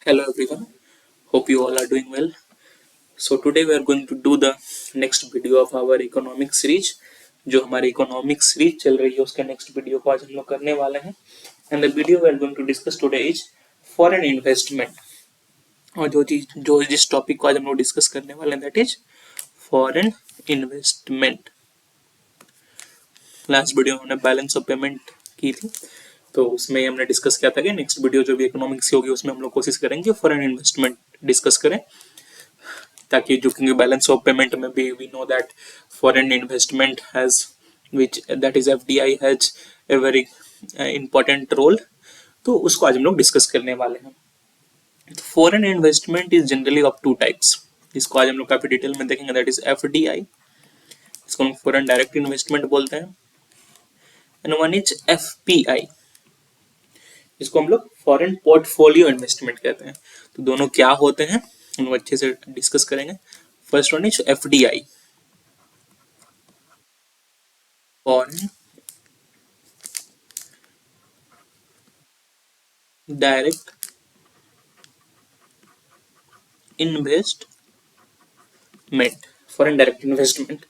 Hello everyone, hope you all are doing well. So today we are going to do the next video of our economic series. जो हमारी economic series चल रही है उसका next video को आज हम लोग करने वाले हैं. And the video we are going to discuss today is foreign investment. और जो जिस टॉपिक को आज हम लोग डिस्कस करने वाले हैं that is foreign investment. Last video में हमने बैलेंस ऑफ पेमेंट की थी, तो उसमें हमने डिस्कस किया था कि नेक्स्ट वीडियो जो भी इकोनॉमिक्स की होगी उसमें हम लोग कोशिश करेंगे फॉरेन इन्वेस्टमेंट डिस्कस करें, ताकि जो क्योंकि बैलेंस ऑफ पेमेंट में भी we know that foreign investment has which that is FDI has a very important role. तो उसको आज हम लोग डिस्कस करने वाले हैं. Foreign investment is generally of two types, जिसको आज हम लोग काफी डिटेल में देखेंगे. दैट इज एफडीआई, इसको हम फॉरेन डायरेक्ट इन्वेस्टमेंट बोलते हैं, एंड वन इज एफपीआई, इसको हम लोग फॉरेन पोर्टफोलियो इन्वेस्टमेंट कहते हैं. तो दोनों क्या होते हैं उनको अच्छे से डिस्कस करेंगे. First one is FDI, foreign direct investment. Foreign direct investment.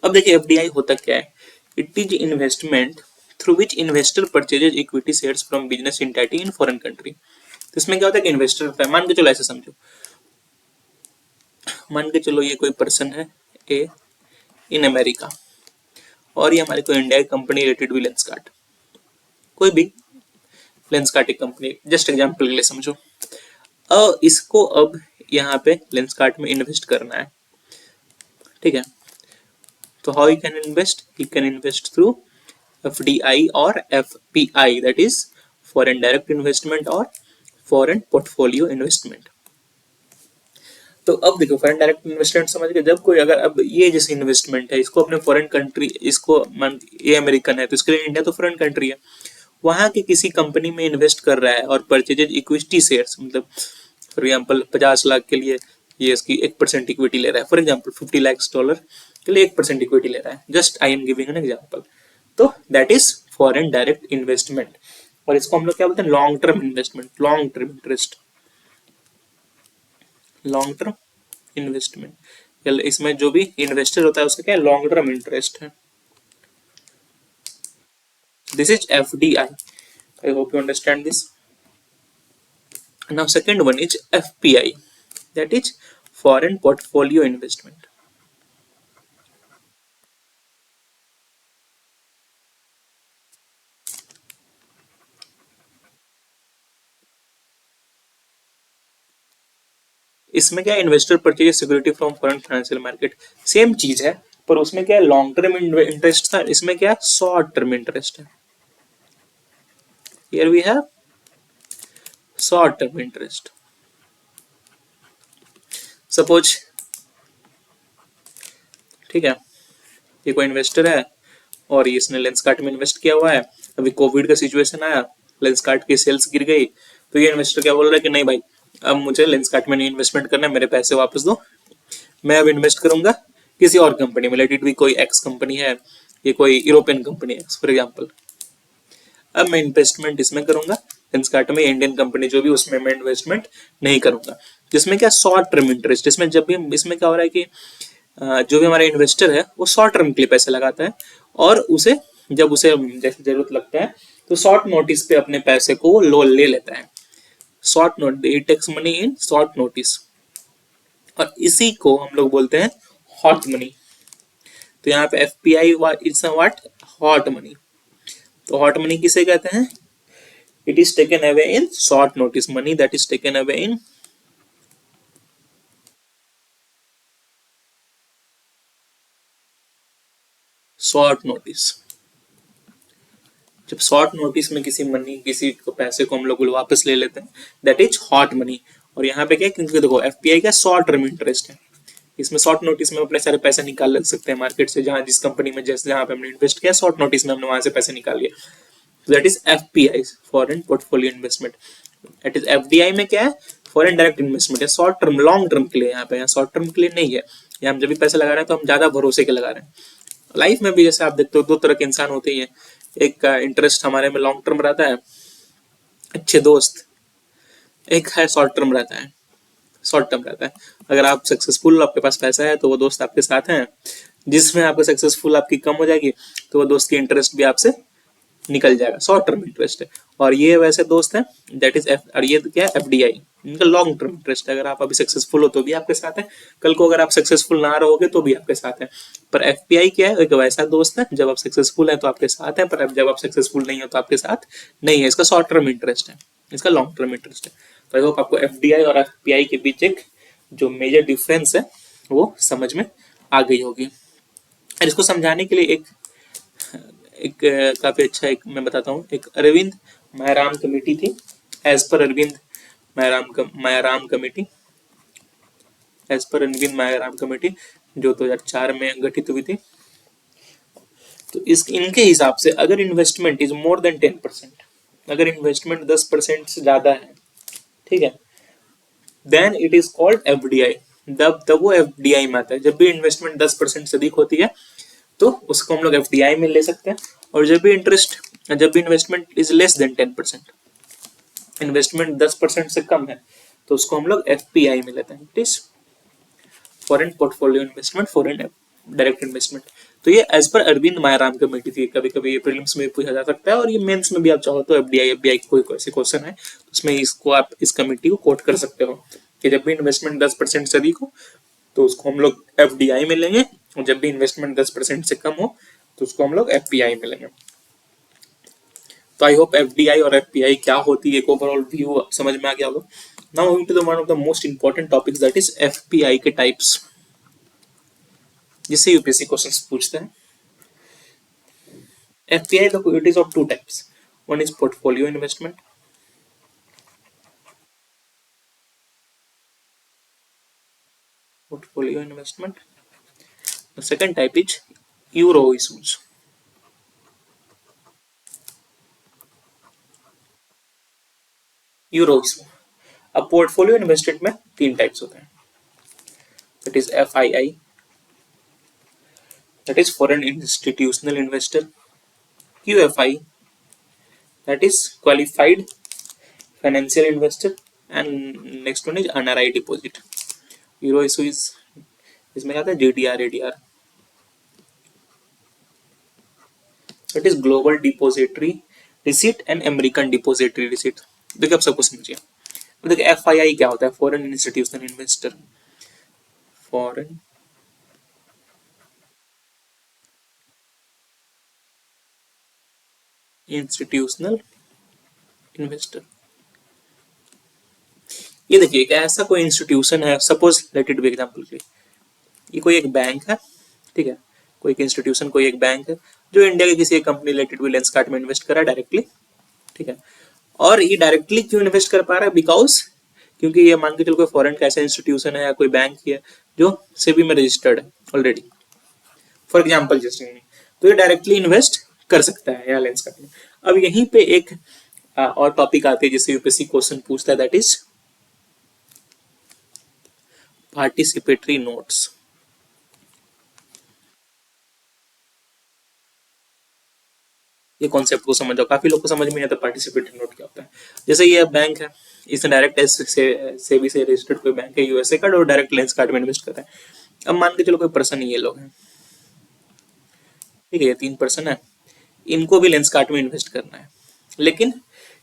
अब देखिए एफडीआई होता क्या है. It is investment through which investor purchases equity shares from business entity in foreign country. तो इसमें क्या होता है कि इन्वेस्टर होता है, मान के चलो ऐसे समझो, मान के चलो ये कोई पर्सन है ए इन अमेरिका, और ये हमारी कोई इंडिया की कंपनी रिलेटेड भी लेंसकार्ट, कोई भी लेंसकार्ट की कंपनी, जस्ट एग्जांपल के लिए समझो. इसको अब यहाँ पे लेंसकार्ट में इन्वेस्ट करना है, ठीक है. तो how you can invest, you can invest through FDI और FPI, that is foreign direct investment और फॉरेन पोर्टफोलियो इन्वेस्टमेंट. तो अब देखो फॉरेन डायरेक्ट इन्वेस्टमेंट समझ गए. जब कोई अगर अब ये जैसे इन्वेस्टमेंट है, इसको अपने फॉरेन कंट्री, इसको मान ये अमेरिकन है तो इसके लिए इंडिया तो फॉरेन कंट्री है, वहां की किसी कंपनी में इन्वेस्ट कर रहा है और परचेजेज इक्विटी शेयर्स, मतलब फॉर एग्जाम्पल 50 लाख के लिए ये इसकी 1% इक्विटी ले रहा है. फॉर एग्जाम्पल $50 लाख के लिए 1% इक्विटी ले रहा है. Just I am giving an example. तो that is foreign direct investment, और इसको हम लोग क्या बोलते हैं, long term investment, long term interest, long term investment. इसमें जो भी इन्वेस्टर होता है उसका क्या है, लॉन्ग टर्म इंटरेस्ट है. This is FDI. I hope you understand this. Now second one is FPI, that is foreign portfolio investment. इसमें क्या है, investor purchase security from foreign financial market. Same चीज है, पर उसमें क्या है, लॉन्ग टर्म इंटरेस्ट था, इसमें क्या है, शॉर्ट टर्म इंटरेस्ट है. Here we have short term interest. Suppose, ठीक है, ये कोई इन्वेस्टर है और इसने लेंसकार्ट में इन्वेस्ट किया हुआ है. अभी कोविड का सिचुएशन आया, लेंसकार्ट की सेल्स गिर गई, तो ये इन्वेस्टर क्या बोल रहा है कि नहीं भाई, अब मुझे लेंसकार्ट में नहीं इन्वेस्टमेंट करना है, मेरे पैसे वापस दो, मैं अब इन्वेस्ट करूंगा किसी और कंपनी में. लेट इट भी कोई एक्स कंपनी है, ये कोई यूरोपियन कंपनी है फॉर एग्जाम्पल. अब मैं इन्वेस्टमेंट इसमें करूंगा लेंसकार्ट में, इंडियन कंपनी जो भी, उसमें मैं इन्वेस्टमेंट नहीं करूंगा. जिसमें क्या, शॉर्ट टर्म इंटरेस्ट. इसमें जब भी इसमें क्या हो रहा है कि जो भी हमारा इन्वेस्टर है वो शॉर्ट टर्म के लिए पैसे लगाता है, और उसे जब उसे जैसे जरूरत लगता है तो शॉर्ट नोटिस पे अपने पैसे को लो ले लेता है. Short note, it takes money in short notice, और इसी को हम लोग बोलते हैं हॉट मनी. तो यहाँ पे FPI is what, hot money. तो हॉट मनी किसे कहते हैं, it is taken away in short notice, money that is taken away in short notice. जब शॉर्ट नोटिस में किसी को पैसे को हम लोग वापस ले लेते हैं, दैट इज हॉट मनी. और यहाँ पे क्या है, क्योंकि देखो एफपीआई का शॉर्ट टर्म इंटरेस्ट है, इसमें शॉर्ट नोटिस में अपने सारे पैसे निकाल सकते हैं मार्केट से, जहां जिस कंपनी में जैसे जहां पे हमने इन्वेस्ट किया शॉर्ट नोटिस में हमने वहां से पैसे निकाल लिए. That is FPI, foreign portfolio investment. That is FDI में क्या है, फॉरेन डायरेक्ट इन्वेस्टमेंट है, शॉर्ट टर्म, लॉन्ग टर्म के लिए. यहाँ पे शॉर्ट टर्म के लिए नहीं है, यहाँ हम जब भी पैसे लगा रहे हैं तो हम ज्यादा भरोसे के लगा रहे हैं. लाइफ में भी जैसे आप देखते हो दो तरह के इंसान होते ही हैं. एक का इंटरेस्ट हमारे में लॉन्ग टर्म रहता है, अच्छे दोस्त, एक है शॉर्ट टर्म रहता है, शॉर्ट टर्म रहता है। अगर आप सक्सेसफुल, आपके पास पैसा है तो वो दोस्त आपके साथ हैं, जिसमें आपका सक्सेसफुल आपकी कम हो जाएगी तो वो दोस्त की इंटरेस्ट भी आपसे निकल जाएगा, शॉर्ट टर्म इंटरेस्ट है। और ये वैसे दोस्त हैं दैट इज एफ, और ये क्या है एफडीआई, इनका लॉन्ग टर्म इंटरेस्ट है। अगर आप अभी सक्सेसफुल हो तो भी आपके साथ है, कल को अगर आप सक्सेसफुल ना रहोगे तो भी आपके साथ है। पर एफपीआई क्या है, एक वैसा दोस्त है जब आप सक्सेसफुल है तो आपके साथ है, पर जब आप सक्सेसफुल नहीं हो तो आपके साथ नहीं है। इसका शॉर्ट टर्म इंटरेस्ट है, इसका लॉन्ग टर्म इंटरेस्ट है। तो आई होप आपको एफडीआई और एफपीआई के बीच एक जो मेजर डिफरेंस है वो समझ में आ गई होगी। और इसको समझाने के लिए एक एक काफी अच्छा एक मैं बताता हूँ। एक अरविंद मायाराम कमेटी थी, as per Arvind Mayaram committee, as per Arvind Mayaram committee, जो 2004 में गठित हुई थी। तो इस इनके हिसाब से अगर इन्वेस्टमेंट इज मोर देन 10%, अगर इन्वेस्टमेंट 10% से ज्यादा है, ठीक है, then it is called FDI. तब वो एफडीआई में आता है। जब भी इन्वेस्टमेंट 10% से अधिक होती है तो उसको हम लोग एफडीआई में ले सकते हैं। और जब भी investment is less than 10%, investment 10% से कम है तो उसको हम लोग एफपीआई में लेते हैं, it is foreign portfolio investment, foreign direct investment. तो ये as per Arvind Mayaram committee थी। कभी कभी ये प्रीलिम्स में पूछा जा सकता है और ये मेंस में भी आप चाहो तो एफडीआई एफबीआई कोई ऐसे क्वेश्चन है तो उसमें इसको आप इस कमेटी को कोट कर सकते हो कि जब भी इन्वेस्टमेंट 10% से अधिक हो तो उसको हम लोग एफडीआई में लेंगे, और जब भी इन्वेस्टमेंट 10% से कम हो तो उसको हम लोग एफपीआई में लेंगे। तो आई होप एफडीआई और एफपीआई क्या होती है एक ओवरऑल व्यू समझ में आ गया होगा। Now moving to the one of the most important topics that is FPI के टाइप्स, जिससे यूपीएससी क्वेश्चंस पूछते हैं। FPI it is of two types. One is portfolio investment. Portfolio investment. The second type is euro issues. Euro issue. अब portfolio investment में तीन types होते हैं, that is FII, that is foreign institutional investor, QFI, that is qualified financial investor, and next one is NRI deposit. Euro issue is, इसमें क्या आता है GDR ADR, that is global depository receipt and American depository receipt. देखिए आप सबको समझिए। देखिए FII क्या होता है, foreign institutional investor, foreign institutional investor. ये देखिए एक ऐसा कोई इंस्टीट्यूशन है, suppose let it be example के, ये कोई एक बैंक है, ठीक है, कोई एक इंस्टीट्यूशन, कोई एक बैंक है जो इंडिया के किसी एक company let it be Lenskart में इन्वेस्ट करा डायरेक्टली, ठीक है। और ये डायरेक्टली क्यों इन्वेस्ट कर पा रहा है, बिकॉज क्योंकि ये मान के चलो कोई फॉरेन का ऐसा इंस्टीट्यूशन है या कोई बैंक है जो सेबी में रजिस्टर्ड है ऑलरेडी, फॉर एग्जाम्पल जस्ट, तो ये डायरेक्टली इन्वेस्ट कर सकता है यहाँ लेंसकार्ट में। अब यहीं पे एक और टॉपिक आती है जिससे यूपीएससी क्वेश्चन पूछता है, दैट इज पार्टिसिपेटरी नोट्स। ये कॉन्सेप्ट को समझो, काफी लोग को समझ में नहीं आता पार्टिसिपेटरी नोट क्या होता है। जैसे ये बैंक है, इसने डायरेक्ट सेबी से रजिस्टर्ड कोई बैंक है यूएसए का, और डायरेक्ट लेंसकार्ट में इन्वेस्ट कर रहा है। अब मान के चलो कोई पर्सन, ये लोग हैं, ठीक है, ये 3 पर्सन है, इनको भी लेंसकार्ट में इन्वेस्ट करना है, लेकिन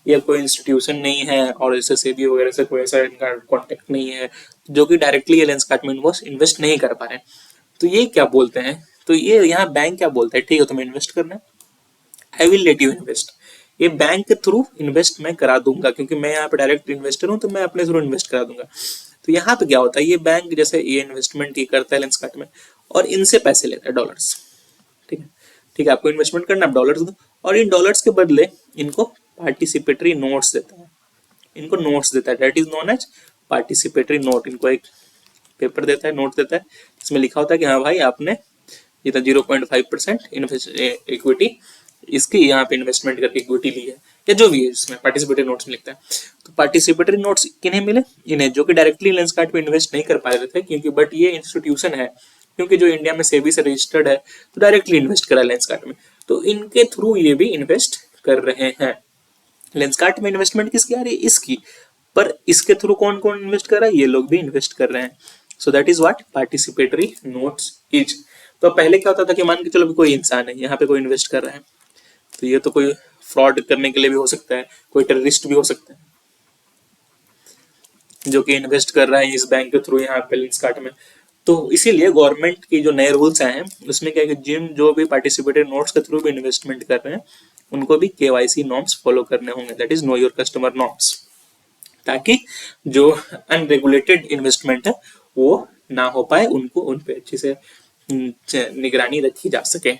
ये कोई इंस्टीट्यूशन नहीं है और जैसे सेबी वगैरह से कोई ऐसा इनका कॉन्टेक्ट नहीं है जो कि डायरेक्टली ये लेंसकार्ट में इन्वेस्ट नहीं कर पा रहे हैं। तो ये क्या बोलते हैं, तो ये यहाँ बैंक क्या बोलता है, ठीक है तुम्हें इन्वेस्ट करना है, I will let you invest. ये बैंक के थ्रू इन्वेस्ट मैं करा दूंगा, क्योंकि मैं यहाँ पे डायरेक्ट इन्वेस्टर हूँ तो मैं अपने थ्रू इन्वेस्ट करा दूंगा। तो यहाँ पे क्या होता है, ये बैंक जैसे ये इन्वेस्टमेंट ये करता है लेंसकार्ट में और इनसे पैसे लेता है डॉलर्स, ठीक है, ठीक है, आपको इन्वेस्टमेंट करना है, डॉलर्स दो, और इन डॉलर्स के बदले इनको पार्टिसिपेटरी नोट्स देता है, इनको नोट्स देता है, that is known as participatory note. इनको एक पेपर देता है, नोट देता है, इसमें लिखा होता है कि हाँ भाई आपने जितना 0.5% इक्विटी इसकी यहाँ पे इन्वेस्टमेंट करके इक्विटी ली है, या जो भी है इसमें पार्टिसिपेटरी नोट्स में लिखता है। तो पार्टिसिपेटरी नोट्स किन्हें मिले, इन्हें जो कि डायरेक्टली लेंसकार्ट में इन्वेस्ट नहीं कर पा रहे थे, क्योंकि बट ये इंस्टीट्यूशन है, क्योंकि जो इंडिया में सेबी से रजिस्टर्ड है तो डायरेक्टली इन्वेस्ट करा लेंसकार्ट में, तो इनके थ्रू ये भी इन्वेस्ट कर रहे हैं। लेंसकार्ट में इन्वेस्टमेंट किसकी आ रही है, इसकी, पर इसके थ्रू कौन कौन इन्वेस्ट कर रहा है, ये लोग भी इन्वेस्ट कर रहे हैं। So that is what participatory notes is. तो पहले क्या होता था कि मान के चलो कोई इंसान है यहाँ पे कोई इन्वेस्ट कर रहा है, तो ये तो कोई फ्रॉड करने के लिए भी हो सकता है, कोई टेररिस्ट भी हो सकता है जो कि इन्वेस्ट कर रहा है इस बैंक के थ्रू यहाँ पे लेंसकार्ट में। तो इसीलिए गवर्नमेंट की जो नए रूल्स आए हैं उसमें क्या है कि जिन जो भी पार्टिसिपेटेड नोट्स के थ्रू भी इन्वेस्टमेंट कर रहे हैं उनको भी केवाईसी नॉर्म्स फॉलो करने होंगे, that is know your customer norms, ताकि जो अनरेगुलेटेड इन्वेस्टमेंट है वो ना हो पाए, उनको उन पे अच्छे से निगरानी रखी जा सके।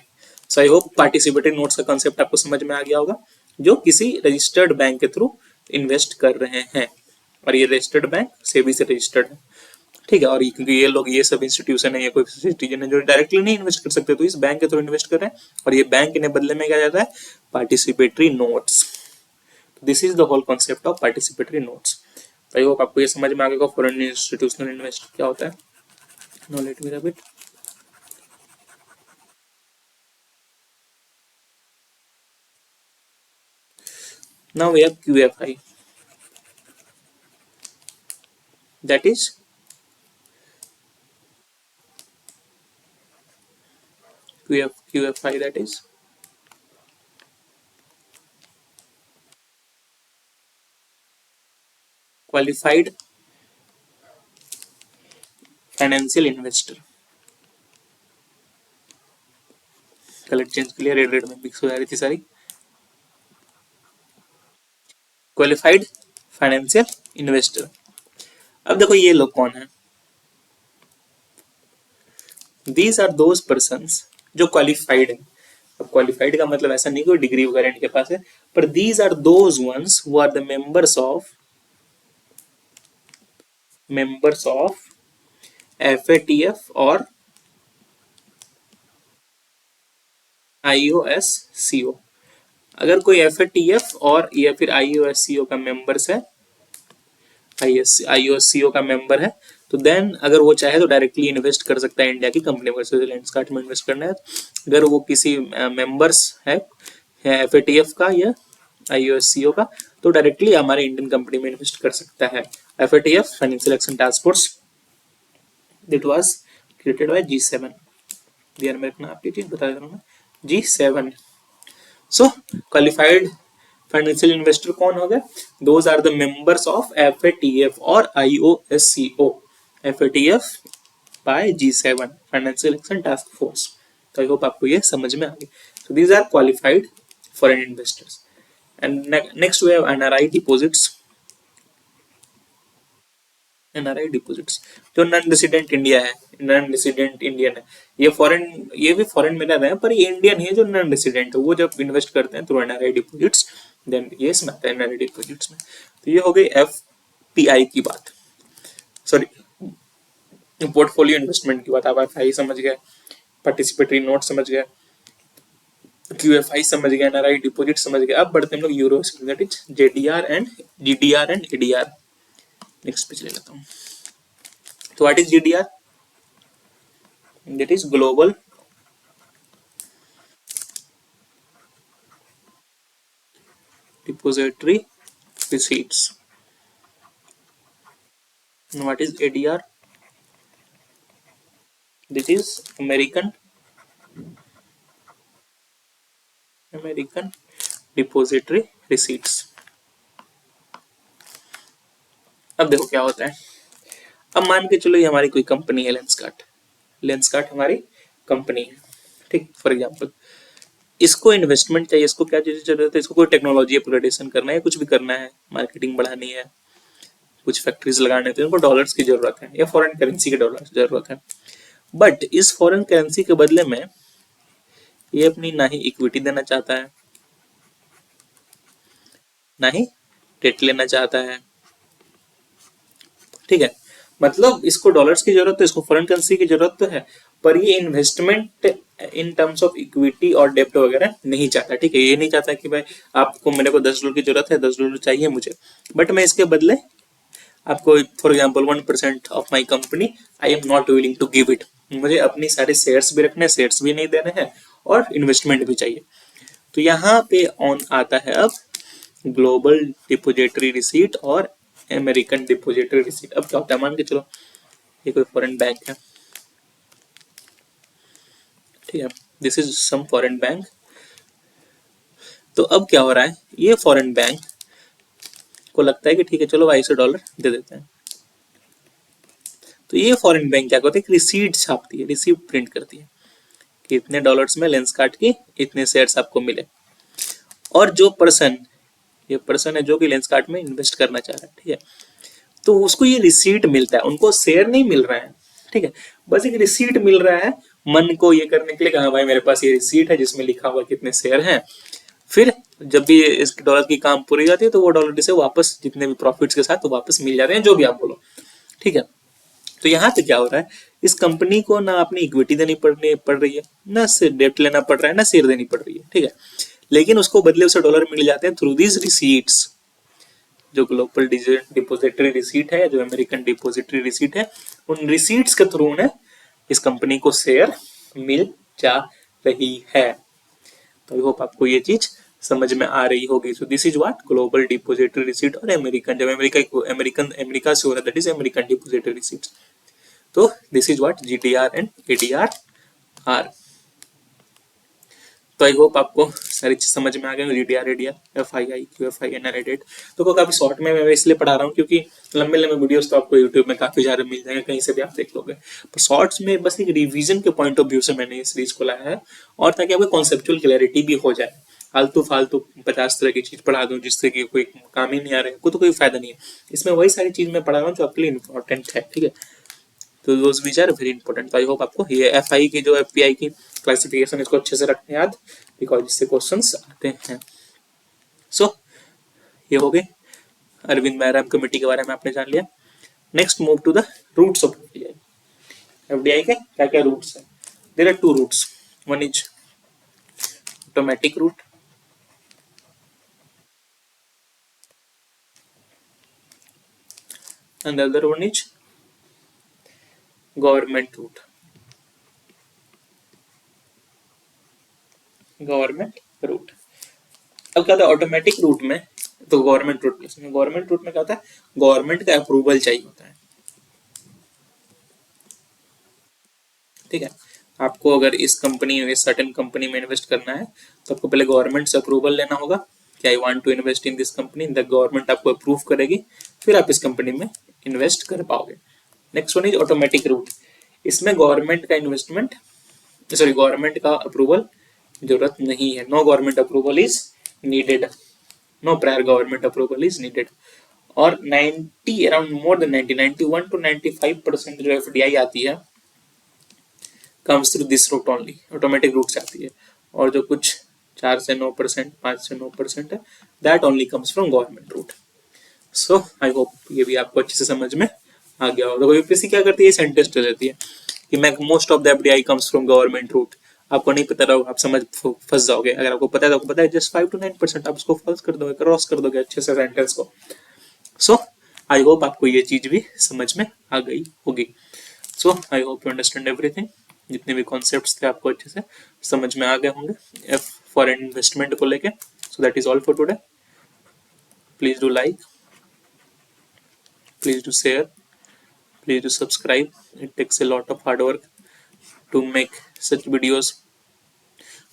सो आई होप पार्टिसिपेटेड नोट्स का कॉन्सेप्ट आपको समझ में आ गया होगा, जो किसी रजिस्टर्ड बैंक के थ्रू इन्वेस्ट कर रहे हैं, और ये रजिस्टर्ड बैंक सेबी से रजिस्टर्ड है, ठीक है। और क्योंकि ये लोग ये सब इंस्टीट्यूशन है, ये कोई सिटीजन है जो डायरेक्टली नहीं इन्वेस्ट कर सकते, तो इस बैंक के थ्रू इन्वेस्ट कर रहे हैं, और ये बैंक इन्हें बदले में क्या जाता है, participatory notes. This is the whole concept of participatory notes. I hope आपको ये समझ में आ गया फॉरेन इंस्टीट्यूशनल इन्वेस्ट क्या होता है। No let me rub it. Now we have QFI, that is QFI, that is qualified financial investor. Colour change के लिए रेड रेड में मिक्स हो जा रही थी सारी। Qualified financial investor. अब देखो ये लोग कौन है, दीज आर दोज पर्सन्स जो क्वालिफाइड है। अब क्वालिफाइड का मतलब ऐसा नहीं कोई डिग्री वगैरह इनके पास है, पर these are those ones who are the members of FATF और IOSCO। अगर कोई FATF और या फिर IOSCO का मेंबर्स है, IOSCO का मेंबर है, तो देन अगर वो चाहे तो डायरेक्टली इन्वेस्ट कर सकता है इंडिया की कंपनी में। लेंसकार्ट में इन्वेस्ट करना है, अगर वो किसी मेंबर्स है FATF का या IOSCO का, तो डायरेक्टली हमारे इंडियन कंपनी में इन्वेस्ट कर सकता है। FATF financial action task force, that was created by G7, दिया मेरे को ना आपकी चीज बता देता हूँ मैं, G7। सो क्वालिफाइड फाइनेंशियल इन्वेस्टर कौन हो गया, those are the members of FATF और IOSCO। FATF by G7 financial action task force. तो आई होप आपको ये समझ में आ गई। So these are qualified foreign investors. And next we have NRI deposits. NRI deposits जो नॉन रेसिडेंट इंडिया है, नॉन रेसिडेंट इंडियन है, ये फॉरेन, ये भी फॉरेन में रह रहे हैं पर ये इंडियन ही है जो नॉन रेसिडेंट है, वो जब इन्वेस्ट करते हैं थ्रू NRI डिपॉजिट्स, देन ये इसमें आता है NRI डिपॉजिट्स में। तो ये हो गई FPI की बात, सॉरी पोर्टफोलियो इन्वेस्टमेंट की बात। आप FI समझ गए, पार्टिसिपेटरी नोट समझ गए, QFI समझ गए, NRI डिपॉजिट समझ गए। अब बढ़ते हैं हम लोग euro, that is JDR and GDR and ADR। Next page ले लेता हूँ। तो what is GDR, that is global depository receipts. What is ADR, that is American depository receipts. अब देखो क्या होता है, अब मान के चलो ये हमारी कोई कंपनी है, लेंसकार्ट हमारी कंपनी है, ठीक। फॉर एग्जांपल इसको इन्वेस्टमेंट चाहिए, इसको क्या चीज़ जरूरत है, इसको कोई टेक्नोलॉजी अपग्रेडेशन करना है, कुछ भी करना है, मार्केटिंग बढ़ानी है, कुछ फैक्ट्रीज लगाने थे, इनको डॉलर्स की जरूरत है या फॉरेन करेंसी के डॉलर्स की जरूरत है। बट इस फॉरेन करेंसी के बदले में ये अपनी ना ही इक्विटी देना चाहता है, ना ही डेट लेना चाहता है, ठीक है। मतलब इसको डॉलर्स की जरूरत है, इसको फॉरेन करेंसी की जरूरत तो है, पर ये investment in terms of equity और डेप्ट वगैरह नहीं चाहता, ठीक है। ये नहीं चाहता कि भाई आपको, मेरे को $10 की जरूरत है, $10 चाहिए मुझे, बट मैं इसके बदले आपको for example 1% of my company I am not willing to give it, मुझे अपनी सारे शेयर्स भी रखने, शेयर्स भी नहीं देने हैं और इन्वेस्टमेंट भी चाहिए। तो यहाँ पे ऑन आता है अब ग्लोबल डिपॉजिटरी रिसीट और अमेरिकन डिपोजिटरी रिसीट। अब क्या होता है, मान के चलो ये कोई फॉरेन बैंक है, ठीक है, this is some foreign bank. तो अब क्या हो रहा है, ये फॉरेन बैंक को लगता है कि ठीक है चलो भाई से डॉलर दे देते हैं। तो ये फॉरेन बैंक क्या करती है, रिसीट छापती है, रिसीट प्रिंट करती है कि इतने डॉलर्स में लेंसकार्ट की इतने शेयर्स आपको मिले। और जो पर्सन, ये पर्सन है जो कि लेंसकार्ट में इन्वेस्ट करना चाह रहा है, ठीक है, तो उसको ये रिसीट मिलता है, उनको शेयर नहीं मिल रहा है, ठीक है, बस एक रिसीट मिल रहा है मन को ये करने के लिए, कहा भाई मेरे पास ये रिसीट है जिसमें लिखा हुआ कितने शेयर हैं। फिर जब भी इस डॉलर की काम पूरी जाती है तो वो डॉलर इसे वापस जितने भी प्रॉफिट्स के साथ तो वापस मिल जाते हैं, जो भी आप बोलो, ठीक है। तो यहाँ पे क्या हो रहा है, इस कंपनी को ना अपनी इक्विटी देनी पड़ रही है, ना डेट लेना पड़ रहा है, ना शेयर देनी पड़ रही है, ठीक है, लेकिन उसको बदले उसे डॉलर मिल जाते हैं थ्रू दीज रिसीट्स। जो ग्लोबल डिपोजिटरी रिसीट है, जो अमेरिकन डिपोजिटरी रिसीट है, उन रिसीट्स के थ्रू ने इस कंपनी को शेयर मिल जा रही है। तो आई होप आपको ये चीज समझ में आ रही होगी। So this is what global depository receipt और अमेरिकन, जब अमेरिका से हो रहा है that is American depository receipt. तो this is what GDR and ADR are. तो आई होप आपको सारी चीज समझ में आ गई, GDR ADR FII QFI NR डेट। तो काफी शॉर्ट में मैं इसलिए पढ़ा रहा हूँ क्योंकि लंबे लंबे वीडियोस तो आपको यूट्यूब में काफी सारे मिल जाएंगे, कहीं से भी आप देख लोगे, पर शॉर्ट्स में बस एक रिवीजन के पॉइंट ऑफ व्यू से मैंने इस सीरीज को लाया है, और ताकि आपको कॉन्सेप्चुअल क्लैरिटी भी हो जाए। फालतू फालतू 50 तरह की चीज पढ़ा दूं जिससे कि कोई काम ही नहीं आ रहा है, को तो कोई फायदा नहीं है। इसमें वही सारी चीज मैं पढ़ा रहा हूँ जो आपके लिए इंपॉर्टेंट है, ठीक है। तो those which are very important. तो आई होप आपको ये एफआई की जो एफपीआई की क्लासिफिकेशन इसको अच्छे से रखना याद, बिकॉज इससे क्वेश्चंस आते हैं। सो ये हो गए अरविंद मैराम कमेटी के बारे में आपने जान लिया। Next move to the routes of FDI. FDI के क्या क्या रूट्स हैं? There are two routes, one is automatic route and the other one is government route। Government route. अब क्या होता है ऑटोमेटिक रूट में, तो गवर्नमेंट रूट प्लेस में, गवर्नमेंट रूट में क्या होता है, गवर्नमेंट का अप्रूवल चाहिए होता है, ठीक है। आपको अगर इस कंपनी में, सर्टेन कंपनी में इन्वेस्ट करना है तो आपको पहले गवर्नमेंट से अप्रूवल लेना होगा कि I want to invest in this company, the government आपको अप्रूव करेगी, फिर आप इस कंपनी में इन्वेस्ट कर पाओगे। Next one is automatic route. इसमें गवर्नमेंट का इन्वेस्टमेंट, सॉरी गवर्नमेंट का अप्रूवल जरूरत नहीं है, no government approval is needed, no prior government approval is needed. और 90 अराउंड मोर देन 91 to 95% जो एफडीआई आती है comes through this route only, automatic route से आती है, और जो कुछ 4 से 9%, 5 से 9% है, that only comes from government route. So I hope ये भी आपको अच्छे से समझ में आ गया होगा। यूपीएससी क्या करती है, सेंटेंस दे देती है कि most of the FDI comes from government route. आपको नहीं पता रहो, आप समझ फंस जाओगे। अगर आपको पता है तो आपको पता है, जस्ट 5 to 9% आप उसको फॉल्स कर दोगे, क्रॉस कर दोगे अच्छे से सेंटेंस को। सो आई होप आपको ये चीज भी समझ में आ गई होगी। So I hope you understand everything, जितने भी कॉन्सेप्ट्स थे आपको अच्छे से समझ में आ गए होंगे एफ फॉरेन इन्वेस्टमेंट को लेके। So that is all for today. Please do like, please do share, please do subscribe. It takes a lot of hard work to make such videos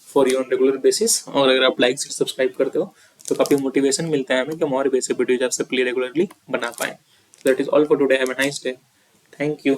for you on regular basis। और अगर आप like से subscribe करते हो तो काफी motivation मिलता है हमें कि हम और वैसे वीडियोज आप सबके लिए रेगुलरली बना पाए। That is all for today, have a nice day, thank you.